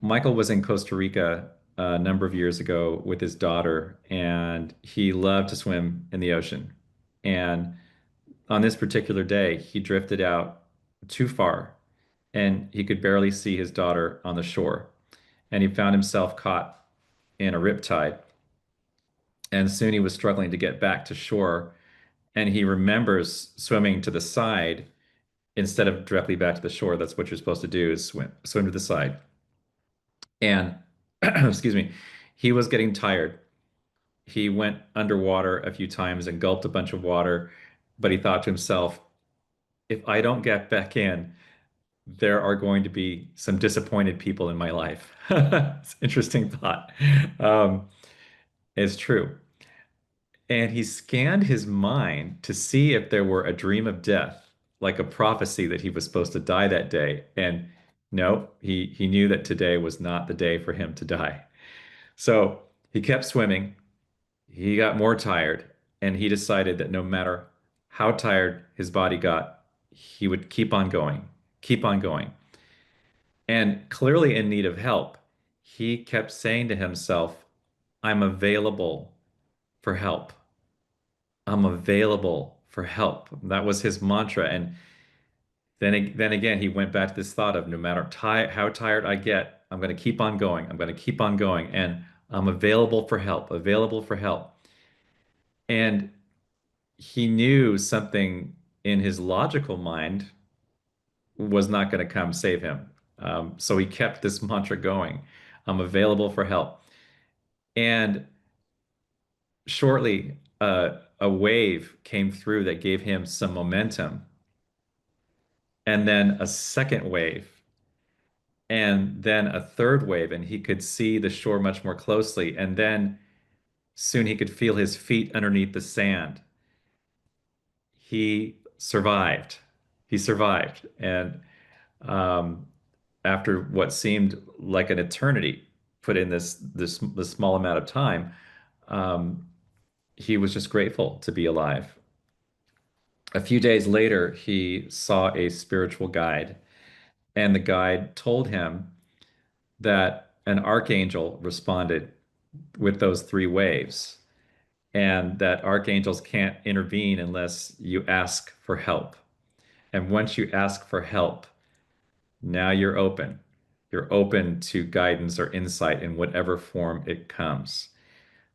Michael was in Costa Rica a number of years ago with his daughter, and he loved to swim in the ocean. And on this particular day, he drifted out too far, and he could barely see his daughter on the shore. And he found himself caught in a riptide. And soon he was struggling to get back to shore. And he remembers swimming to the side instead of directly back to the shore. That's what you're supposed to do is swim to the side. And excuse me, he was getting tired. He went underwater a few times and gulped a bunch of water, but he thought to himself, if I don't get back in, there are going to be some disappointed people in my life. It's an interesting thought. Um, it's true. And he scanned his mind to see if there were a dream of death, like a prophecy that he was supposed to die that day. And no, he knew that today was not the day for him to die. So he kept swimming. He got more tired, and he decided that no matter how tired his body got, he would keep on going, keep on going. And clearly in need of help, he kept saying to himself, I'm available for help. I'm available for help. That was his mantra. And then again, he went back to this thought of no matter ti how tired I get, I'm going to keep on going. I'm going to keep on going. And I'm available for help, available for help. And he knew something in his logical mind was not going to come save him. So he kept this mantra going. I'm available for help. And shortly, a wave came through that gave him some momentum, and then a second wave, and then a third wave, and he could see the shore much more closely. And then soon he could feel his feet underneath the sand. He survived. He survived. And um, after what seemed like an eternity put in this small amount of time, um, he was just grateful to be alive. A few days later, he saw a spiritual guide, and the guide told him that an archangel responded with those three waves, and that archangels can't intervene unless you ask for help. And once you ask for help, now you're open. You're open to guidance or insight in whatever form it comes.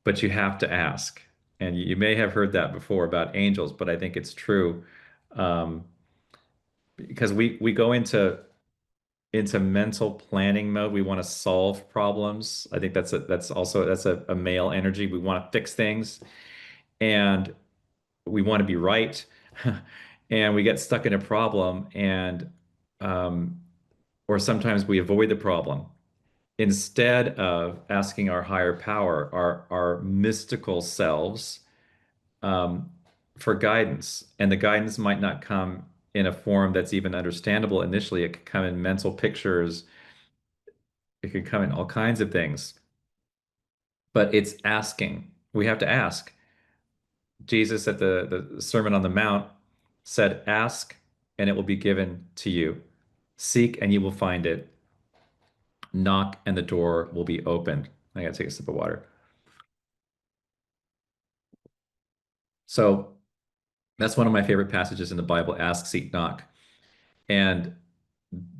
But you have to ask. And you may have heard that before about angels, but I think it's true. Um, because we go into mental planning mode. We want to solve problems. I think that's a male energy. We want to fix things, and we want to be right. And we get stuck in a problem, and um, or sometimes we avoid the problem instead of asking our higher power, our mystical selves, um, for guidance. And the guidance might not come in a form that's even understandable initially. It could come in mental pictures. It could come in all kinds of things. But it's asking. We have to ask. Jesus at the Sermon on the Mount said, ask and it will be given to you. Seek and you will find it. Knock and the door will be opened. I gotta take a sip of water. So that's one of my favorite passages in the Bible, ask, seek, knock. And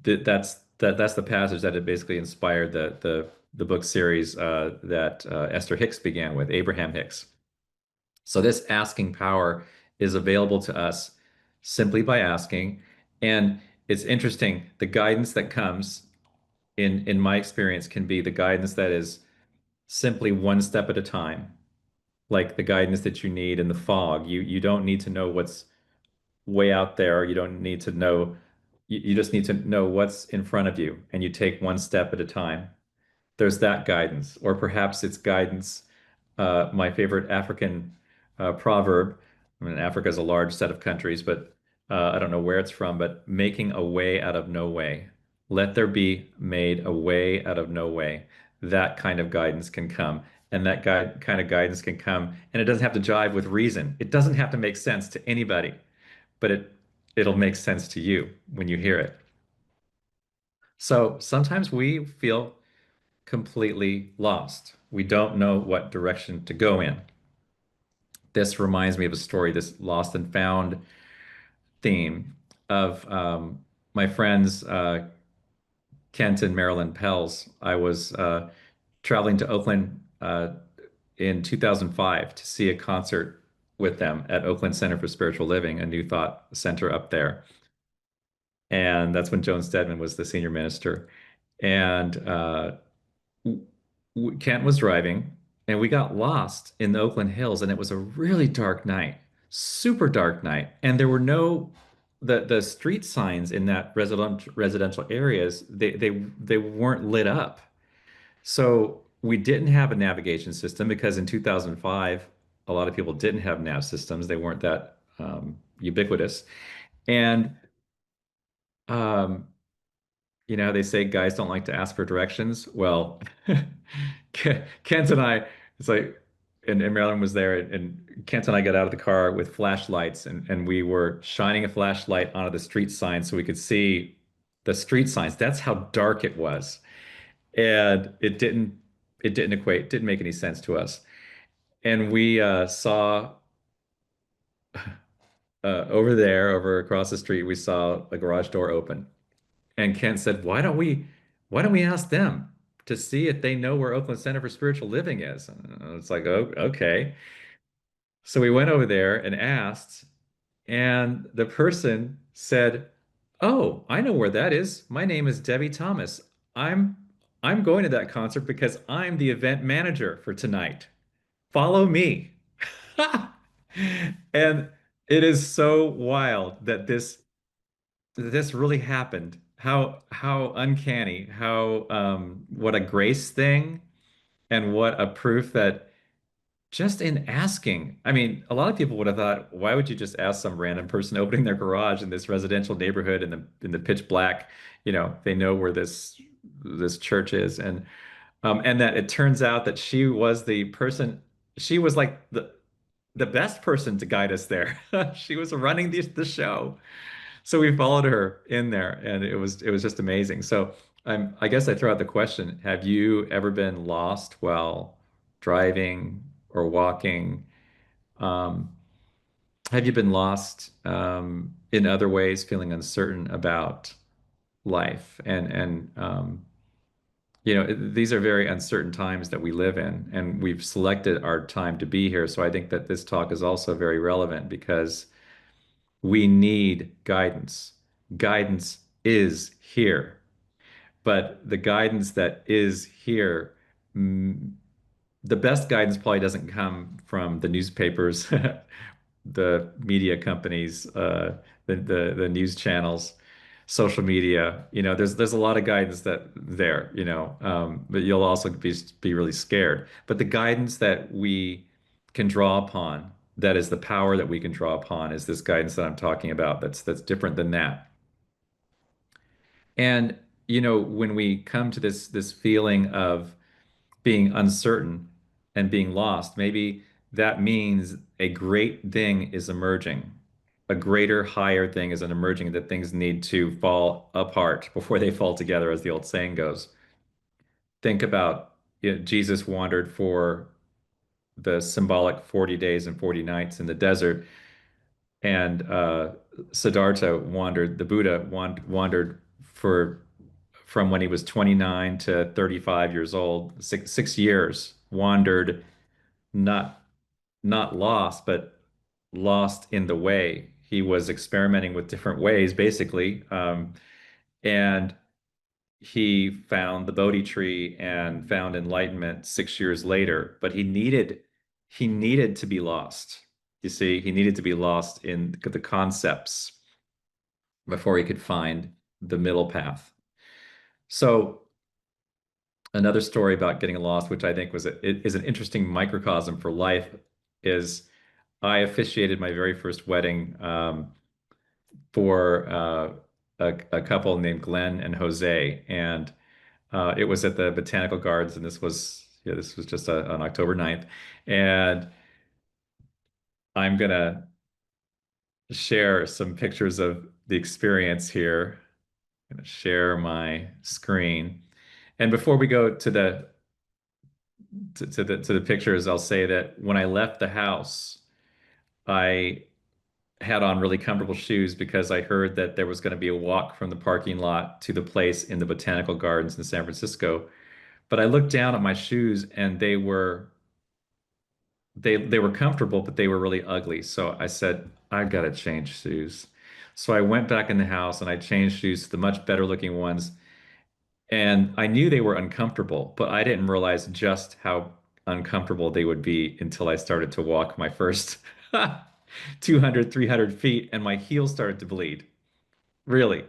that's the passage that had basically inspired the book series that Esther Hicks began with, Abraham Hicks. So this asking power is available to us simply by asking. And it's interesting, the guidance that comes in my experience can be the guidance that is simply one step at a time, like the guidance that you need in the fog. You don't need to know what's way out there. You don't need to know, you just need to know what's in front of you, and you take one step at a time. There's that guidance, or perhaps it's guidance. My favorite African proverb, I mean, Africa is a large set of countries, but I don't know where it's from, but making a way out of no way. Let there be made a way out of no way. That kind of guidance can come. And that kind of guidance can come, and it doesn't have to jive with reason. It doesn't have to make sense to anybody, but it'll make sense to you when you hear it. So sometimes we feel completely lost. We don't know what direction to go in. This reminds me of a story, this lost and found theme of my friends Kent and Marilyn Pels. I was traveling to Oakland in 2005 to see a concert with them at Oakland Center for Spiritual Living, a New Thought center up there. And that's when Joan Stedman was the senior minister. And Kent was driving, and we got lost in the Oakland Hills, and it was a really dark night, super dark night, and there were no the street signs in that residential areas. They weren't lit up, so we didn't have a navigation system because in 2005, a lot of people didn't have nav systems. They weren't that ubiquitous, and um, they say guys don't like to ask for directions. Well, Kent and I, it's like, and Marilyn was there, and Kent and I got out of the car with flashlights, and we were shining a flashlight onto the street signs so we could see the street signs. That's how dark it was. And it didn't equate, didn't make any sense to us. And we saw over there, over across the street, we saw a garage door open. And Kent said, why don't we ask them to see if they know where Oakland Center for Spiritual Living is? And it's like, oh, okay. So we went over there and asked, and the person said, "Oh, I know where that is. My name is Debbie Thomas. I'm I'm going to that concert because I'm the event manager for tonight. Follow me." And it is so wild that this really happened. How uncanny, how what a grace thing and what a proof that just in asking. I mean, a lot of people would have thought, why would you just ask some random person opening their garage in this residential neighborhood in the pitch black, they know where this church is and that it turns out that she was the person, she was like the best person to guide us there. She was running the show. So we followed her in there, and it was just amazing. So I guess I throw out the question: have you ever been lost while driving or walking? Um, have you been lost in other ways, feeling uncertain about life? These are very uncertain times that we live in, and we've selected our time to be here. So I think that this talk is also very relevant because we need guidance. Guidance is here, but the guidance that is here, mm, the best guidance probably doesn't come from the newspapers, the media companies, the news channels, social media. There's a lot of guidance but you'll also be really scared. But the guidance that we can draw upon, that is the power that we can draw upon, is this guidance that I'm talking about. That's different than that. And when we come to this feeling of being uncertain and being lost, maybe that means a great thing is emerging. A greater, higher thing is an emerging, that things need to fall apart before they fall together, as the old saying goes. Think about, Jesus wandered for the symbolic 40 days and 40 nights in the desert, and Siddhartha wandered, the Buddha wandered for from when he was 29 to 35 years old, 6 years, wandered, not not lost, but lost in the way. He was experimenting with different ways, basically, and he found the Bodhi tree and found enlightenment 6 years later. But he needed to be lost. You see, he needed to be lost in the concepts before he could find the middle path. So another story about getting lost, which I think is an interesting microcosm for life, is I officiated my very first wedding for a couple named Glenn and Jose, and it was at the Botanical Gardens, and this was just on October 9th, and I'm gonna share some pictures of the experience here. I'm gonna share my screen, And before we go to the pictures, I'll say that when I left the house, I had on really comfortable shoes because I heard that there was going to be a walk from the parking lot to the place in the botanical gardens in San Francisco. But I looked down at my shoes and they were comfortable, but they were really ugly. So I said, I gotta change shoes. So I went back in the house and I changed shoes to the much better looking ones. And I knew they were uncomfortable, but I didn't realize just how uncomfortable they would be until I started to walk my first 200, 300 feet and my heels started to bleed. Really.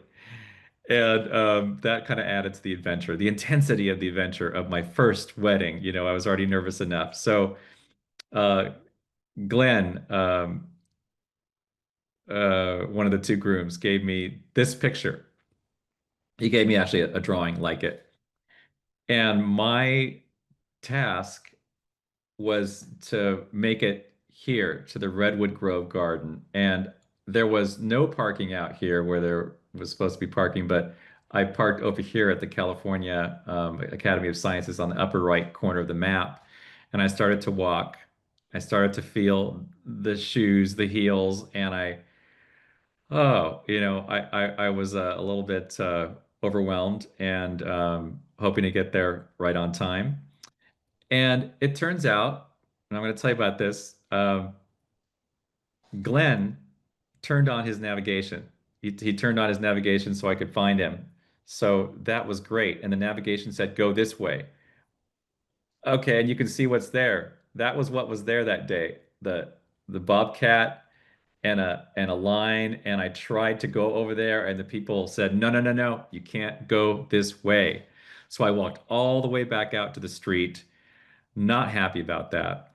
And that kind of added to the adventure, the intensity of the adventure of my first wedding. You know, I was already nervous enough. So, uh, Glenn, one of the two grooms, gave me this picture. He gave me actually a drawing like it. And my task was to make it here to the Redwood Grove Garden. And there was no parking out here where there was supposed to be parking, but I parked over here at the California Academy of Sciences on the upper right corner of the map. And I started to walk. I started to feel the shoes, the heels, and I was a little bit overwhelmed and hoping to get there right on time. And it turns out, and I'm going to tell you about this, Glenn turned on his navigation. He turned on his navigation so I could find him. So that was great. And the navigation said, go this way. Okay, and you can see what's there. That was what was there that day. The bobcat and a line, and I tried to go over there, and the people said, no, no, no, no, you can't go this way. So I walked all the way back out to the street, not happy about that.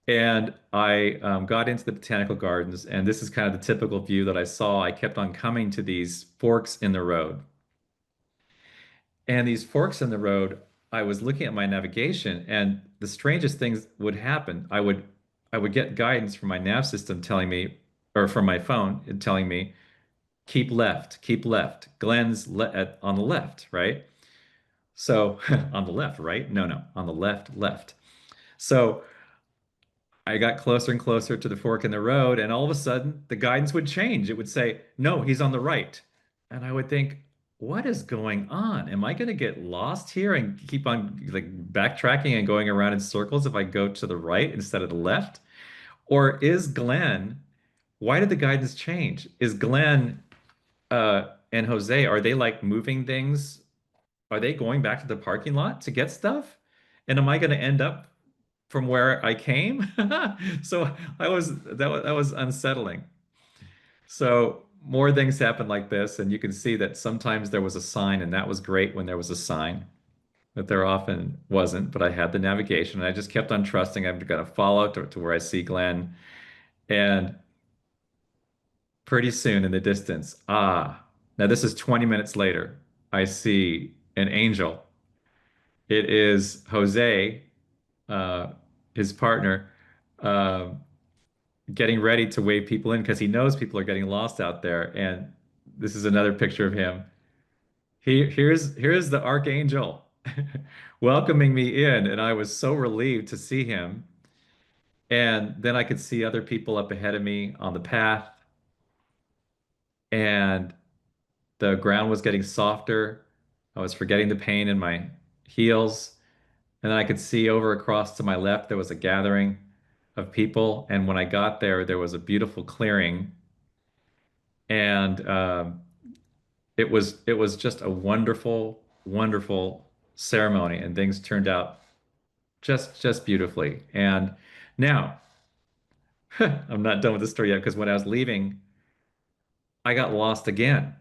And I got into the botanical gardens, and this is kind of the typical view that I saw. I kept on coming to these forks in the road. And these forks in the road, I was looking at my navigation, and the strangest things would happen. I would get guidance from my nav system telling me, or from my phone telling me, keep left, keep left. Glenn's on the left, right? So on the left, right? No, no, on the left, left. So I got closer and closer to the fork in the road, and all of a sudden the guidance would change. It would say, no, he's on the right. And I would think, what is going on? Am I going to get lost here and keep on like backtracking and going around in circles if I go to the right instead of the left? Or is Glenn, why did the guidance change? Is Glenn and Jose, are they like moving things? Are they going back to the parking lot to get stuff? And am I going to end up from where I came? So that was unsettling. So more things happen like this, and you can see that sometimes there was a sign, and that was great when there was a sign, but there often wasn't. But I had the navigation, and I just kept on trusting I'm going to follow to where I see Glenn. And pretty soon in the distance, now this is 20 minutes later, I see an angel. It is Jose, uh, his partner, uh, getting ready to wave people in because he knows people are getting lost out there. And this is another picture of him. Here's the archangel welcoming me in, and I was so relieved to see him. And then I could see other people up ahead of me on the path, and the ground was getting softer. I was forgetting the pain in my heels. And then I could see over across to my left, there was a gathering of people. And when I got there, there was a beautiful clearing. And it was just a wonderful, wonderful ceremony. And things turned out just beautifully. And now I'm not done with the story yet because when I was leaving, I got lost again.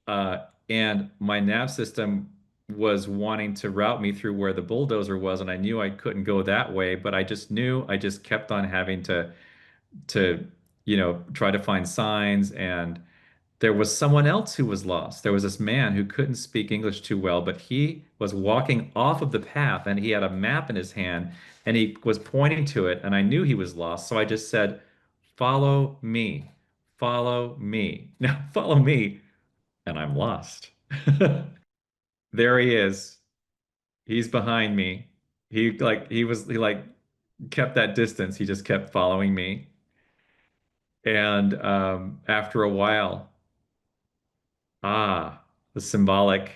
And my nav system was wanting to route me through where the bulldozer was, and I knew I couldn't go that way, but I just knew I just kept on having to try to find signs. And there was someone else who was lost. There was this man who couldn't speak English too well, but he was walking off of the path and he had a map in his hand and he was pointing to it, and I knew he was lost. So I just said, follow me, follow me. Now follow me, and I'm lost. There he is. He's behind me. He like kept that distance. He just kept following me. And after a while, the symbolic,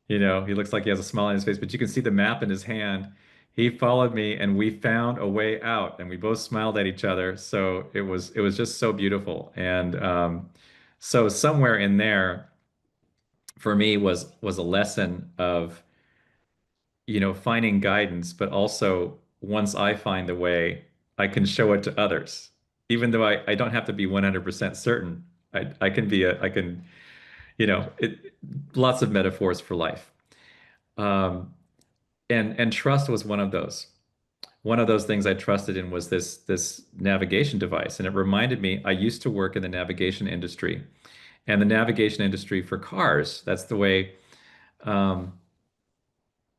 he looks like he has a smile on his face, but you can see the map in his hand. He followed me and we found a way out and we both smiled at each other. So it was just so beautiful. And so somewhere in there for me was a lesson of, finding guidance, but also once I find the way, I can show it to others. Even though I don't have to be 100% certain. I can be I can, lots of metaphors for life. Um, and trust was one of those. One of those things I trusted in was this navigation device. And it reminded me, I used to work in the navigation industry. And the navigation industry for cars, that's the way um,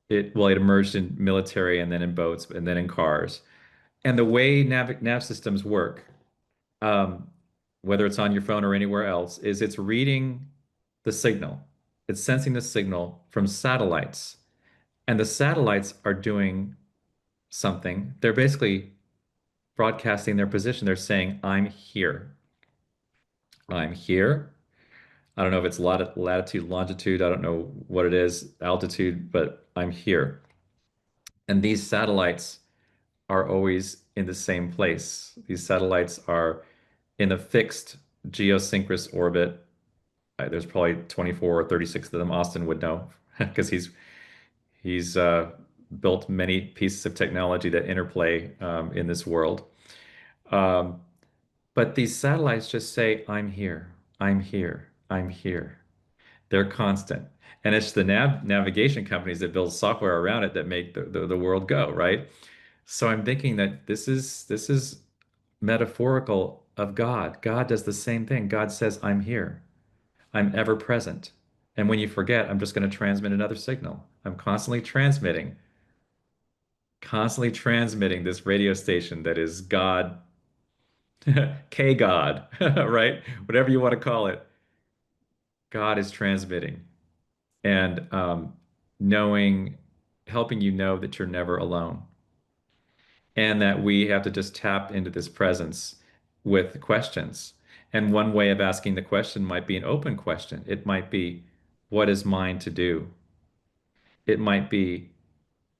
it emerged in military and then in boats and then in cars. And the way nav systems work, um, whether it's on your phone or anywhere else, is it's reading the signal. It's sensing the signal from satellites. And the satellites are doing something. They're basically broadcasting their position. They're saying, I'm here. I'm here. I don't know if it's latitude, longitude. I don't know what it is, altitude, but I'm here. And these satellites are always in the same place. These satellites are in a fixed geosynchronous orbit. There's probably 24 or 36 of them. Austin would know because he's built many pieces of technology that interplay in this world. Um, but these satellites just say, I'm here, I'm here, I'm here. They're constant. And it's the navigation companies that build software around it that make the world go, right? So I'm thinking that this is metaphorical of God. God does the same thing. God says, I'm here. I'm ever present. And when you forget, I'm just going to transmit another signal. I'm constantly transmitting this radio station that is God, K God, right? Whatever you want to call it. God is transmitting and knowing, helping you know that you're never alone and that we have to just tap into this presence with questions. And one way of asking the question might be an open question. It might be, what is mine to do? It might be,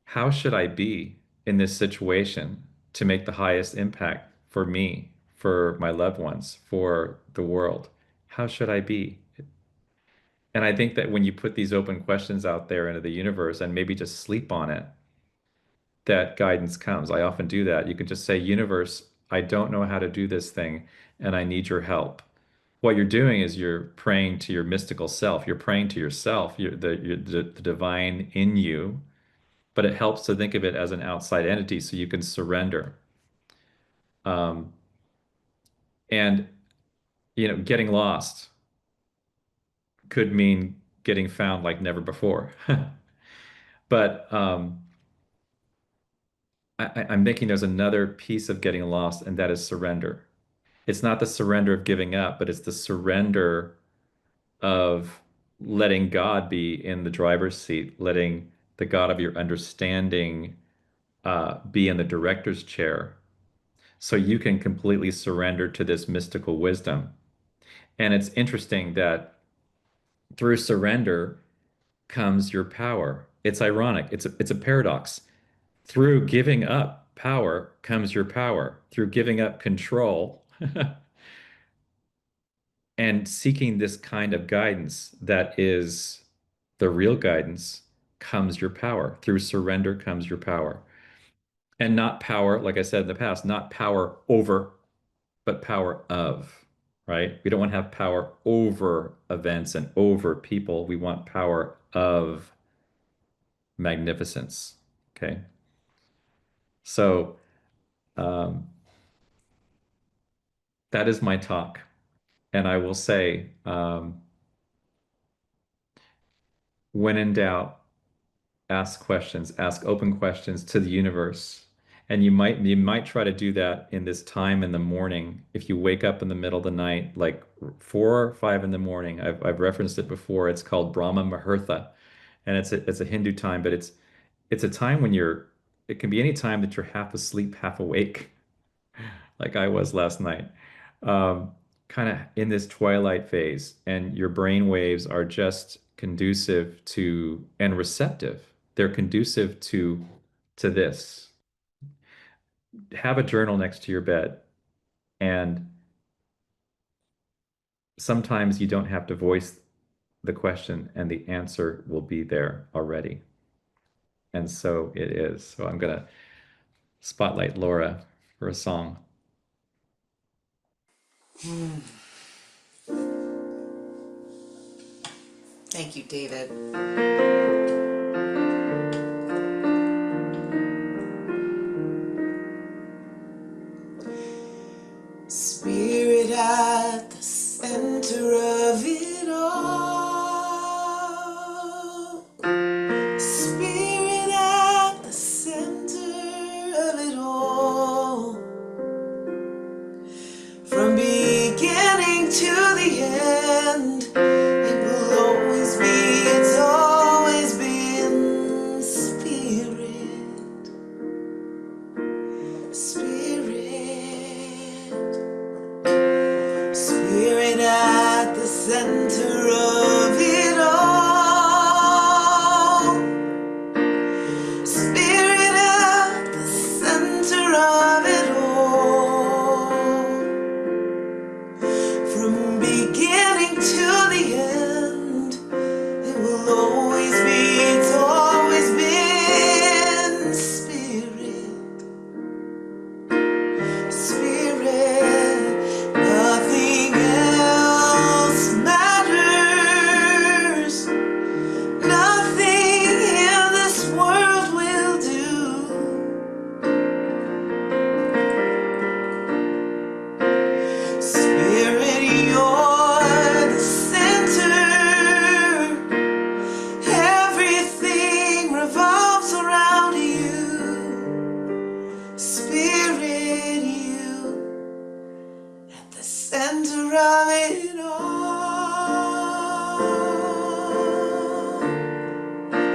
how should I be in this situation to make the highest impact for me, for my loved ones, for the world? How should I be? And I think that when you put these open questions out there into the universe and maybe just sleep on it, that guidance comes. I often do that. You can just say, universe, I don't know how to do this thing and I need your help. What you're doing is you're praying to your mystical self. You're praying to yourself, the divine in you, but it helps to think of it as an outside entity so you can surrender. Um, and, getting lost could mean getting found like never before. But I'm thinking there's another piece of getting lost, and that is surrender. It's not the surrender of giving up, but it's the surrender of letting God be in the driver's seat, letting the God of your understanding be in the director's chair, so you can completely surrender to this mystical wisdom. And it's interesting that through surrender comes your power. It's ironic. It's a paradox. Through giving up power comes your power. Through giving up control and seeking this kind of guidance that is the real guidance comes your power. Through surrender comes your power. And not power, like I said in the past, not power over, but power of, right? We don't want to have power over events and over people. We want power of magnificence. Okay. So um, that is my talk. And I will say, when in doubt, ask questions, ask open questions to the universe. And you might try to do that in this time in the morning. If you wake up in the middle of the night, like 4 or 5 in the morning, I've referenced it before. It's called Brahma Muhurta. and it's a Hindu time, but it's a time when it can be any time that you're half asleep, half awake, like I was last night. Kind of in this twilight phase, and your brain waves are just conducive to and receptive. They're conducive to this. Have a journal next to your bed, and sometimes you don't have to voice the question, and the answer will be there already. And so it is. So I'm gonna spotlight Laura for a song. Thank you, David. Spirit at the center of it all. Spirit at the center of it all. From beginning to the end, it will always be, it's always been Spirit. Spirit. Spirit at the center of it all. Spirit at the center of it all. From beginning to the end, it will always be, it's always been Spirit. Spirit, nothing else matters. Nothing in this world will do. Spirit, you're the center. Everything revolves around you. Spirit, you at the center of it all.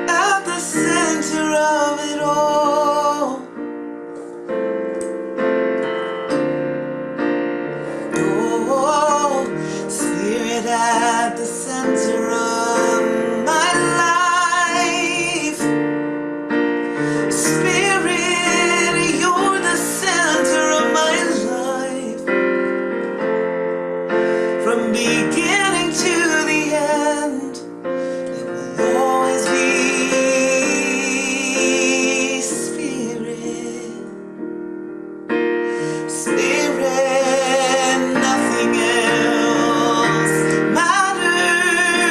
At the center of it all. Oh, Spirit at the center of my life. Spirit, you're the center of my life. From beginning to the end, it will always be Spirit. Spirit, nothing else matters.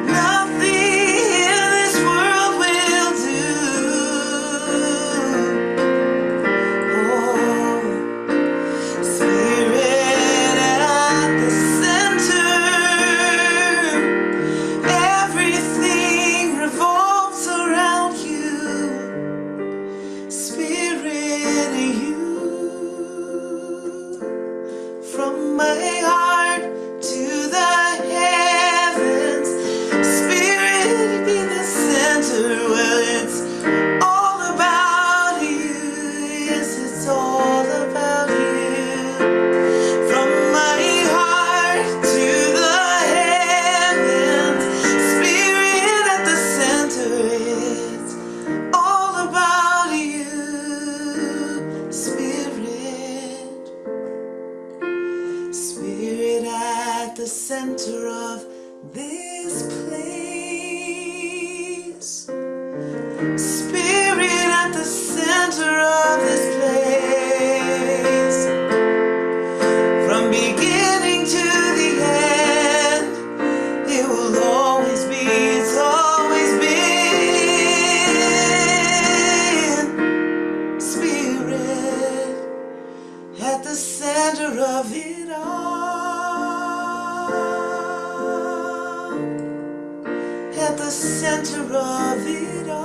Nothing in this world will do. Oh, Spirit at the center. Everything revolves around you. Spirit, you. From my heart to the heavens, Spirit be the center. Well, it's all about you. Yes, it's all about you. From my heart to the heavens, Spirit at the center. It's all about you. Spirit. Spirit at the center of this place. Spirit at the center of this place. From beginning to the end, it will always be, it's always been Spirit at the center of it all. At the center of it all.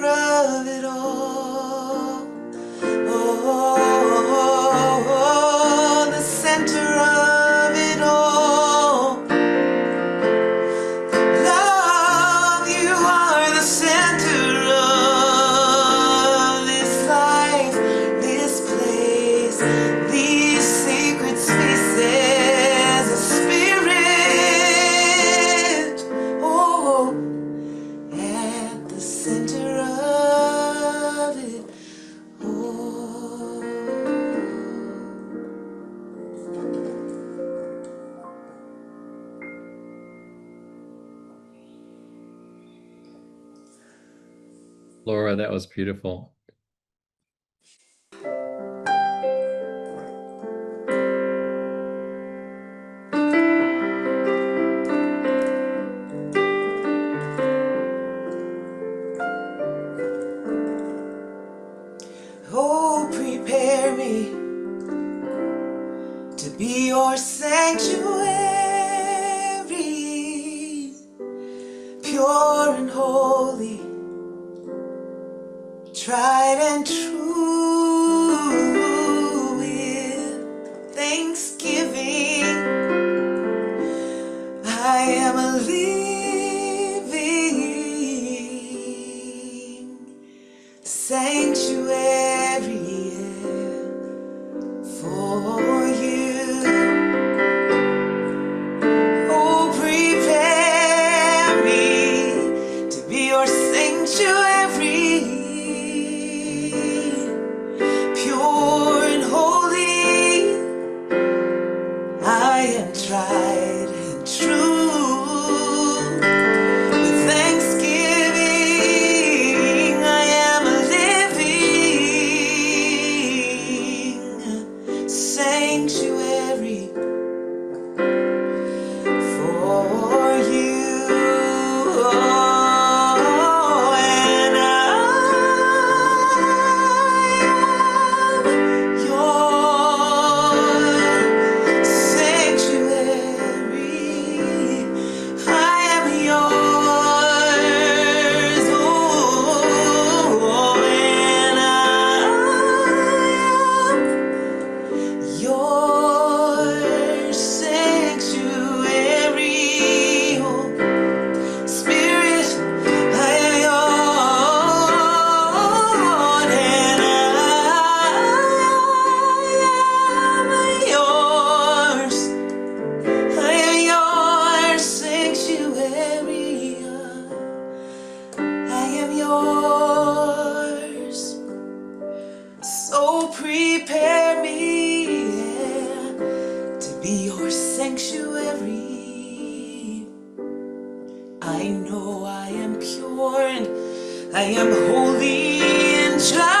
of it all. Oh, the center of it all. Love, you are the center of this life, this place, these sacred spaces, a spirit. Oh, at the center of it all. Laura, that was beautiful. Oh, prepare me to be your sanctuary, pure and holy, tried and true. With thanksgiving, I am a living sanctuary for you. Oh, prepare me to be your sanctuary, pure and holy. I am tried and true. With thanksgiving, I am a living sanctuary for you. Oh, and I am your sanctuary. I am yours. Oh, and I am your sanctuary. Oh, Spirit, I am yours, and I am yours. I am your sanctuary. I am yours. So prepare me, yeah, to be your sanctuary. I know I am pure and I am holy and just.